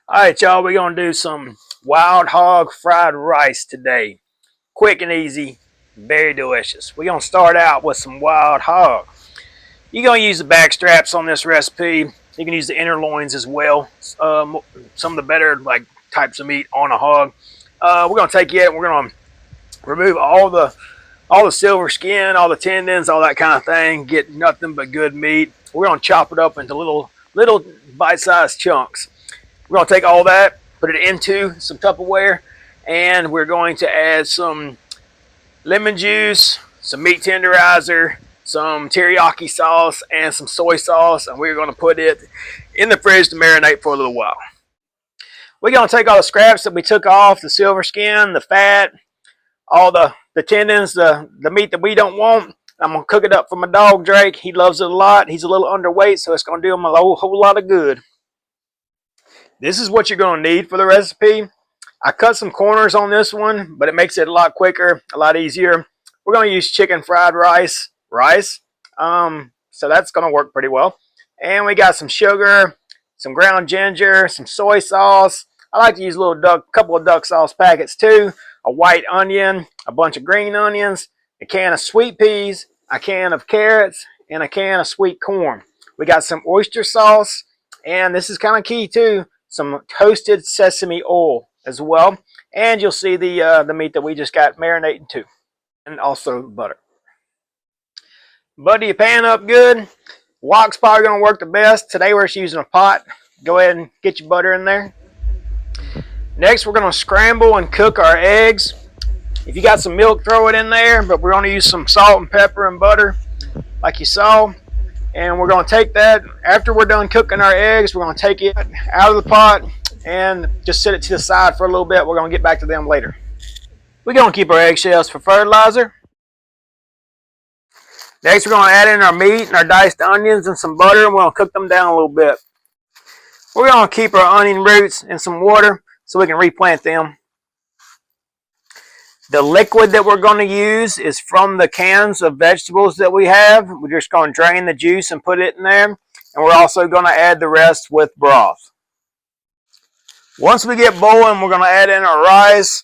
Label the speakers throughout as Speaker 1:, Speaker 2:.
Speaker 1: All right, y'all, we're going to do some wild hog fried rice today. Quick and easy, very delicious. We're going to start out with some wild hog. You're going to use the back straps on this recipe. You can use the inner loins as well. Some of the better types of meat on a hog. We're going to take it and we're going to remove all the silver skin, all the tendons, all that kind of thing. Get nothing but good meat. We're going to chop it up into little bite-sized chunks. We're going to take all that, put it into some Tupperware, and we're going to add some lemon juice, some meat tenderizer, some teriyaki sauce, and some soy sauce, and we're going to put it in the fridge to marinate for a little while. We're going to take all the scraps that we took off, the silver skin, the fat, all the tendons, the meat that we don't want. I'm going to cook it up for my dog, Drake. He loves it a lot. He's a little underweight, so it's going to do him a whole lot of good. This is what you're going to need for the recipe. I cut some corners on this one, but it makes it a lot quicker, a lot easier. We're going to use chicken fried rice. So that's going to work pretty well. And we got some sugar, some ground ginger, some soy sauce. I like to use a couple of duck sauce packets too. A white onion, a bunch of green onions, a can of sweet peas, a can of carrots, and a can of sweet corn. We got some oyster sauce, and this is kind of key too, some toasted sesame oil as well. And you'll see the meat that we just got marinating too. And also butter. Butter your pan up good. Wok's probably going to work the best. Today we're just using a pot. Go ahead and get your butter in there. Next we're going to scramble and cook our eggs. If you got some milk, throw it in there, but we're going to use some salt and pepper and butter like you saw. And we're going to take that, after we're done cooking our eggs, we're going to take it out of the pot and just set it to the side for a little bit. We're going to get back to them later. We're going to keep our eggshells for fertilizer. Next, we're going to add in our meat and our diced onions and some butter, and we're going to cook them down a little bit. We're going to keep our onion roots in some water so we can replant them. The liquid that we're going to use is from the cans of vegetables that we have. We're just going to drain the juice and put it in there. And we're also going to add the rest with broth. Once we get boiling, we're going to add in our rice,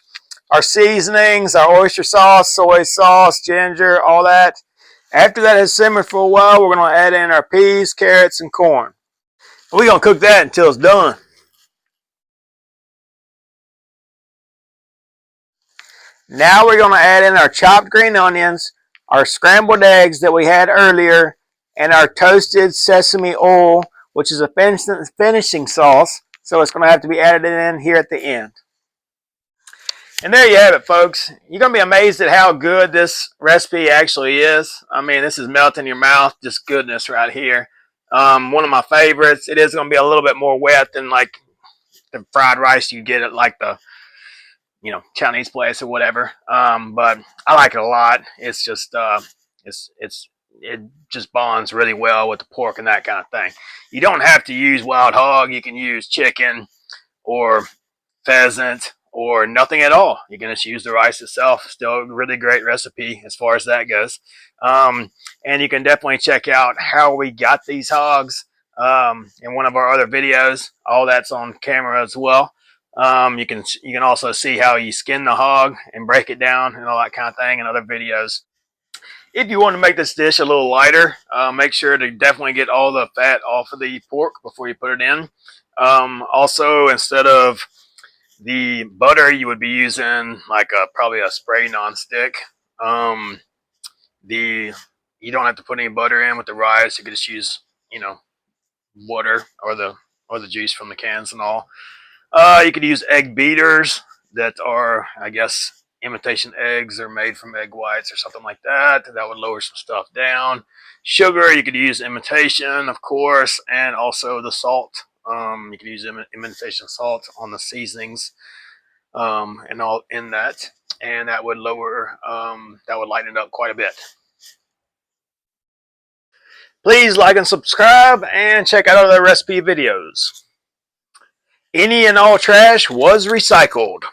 Speaker 1: our seasonings, our oyster sauce, soy sauce, ginger, all that. After that has simmered for a while, we're going to add in our peas, carrots, and corn. We're going to cook that until it's done. Now we're going to add in our chopped green onions, our scrambled eggs that we had earlier, and our toasted sesame oil, which is a finishing sauce. So it's going to have to be added in here at the end. And there you have it, folks. You're going to be amazed at how good this recipe actually is. I mean, this is melting your mouth. Just goodness right here. One of my favorites. It is going to be a little bit more wet than like the fried rice you get at like the Chinese place or whatever. But I like it a lot. It's just it just bonds really well with the pork and that kind of thing. You don't have to use wild hog. You can use chicken or pheasant or nothing at all. You can just use the rice itself. Still a really great recipe as far as that goes. And you can definitely check out how we got these hogs in one of our other videos. All that's on camera as well. You can also see how you skin the hog and break it down and all that kind of thing in other videos. If you want to make this dish a little lighter, make sure to definitely get all the fat off of the pork before you put it in. Also, instead of the butter, you would be using like probably a spray non-stick. You don't have to put any butter in with the rice. You could just use water or the juice from the cans and all. You could use egg beaters that are, I guess, imitation eggs or made from egg whites or something like that. That would lower some stuff down. Sugar, you could use imitation, of course, and also the salt. You can use imitation salt on the seasonings and all in that, and that would lighten it up quite a bit. Please like and subscribe and check out other recipe videos. Any and all trash was recycled.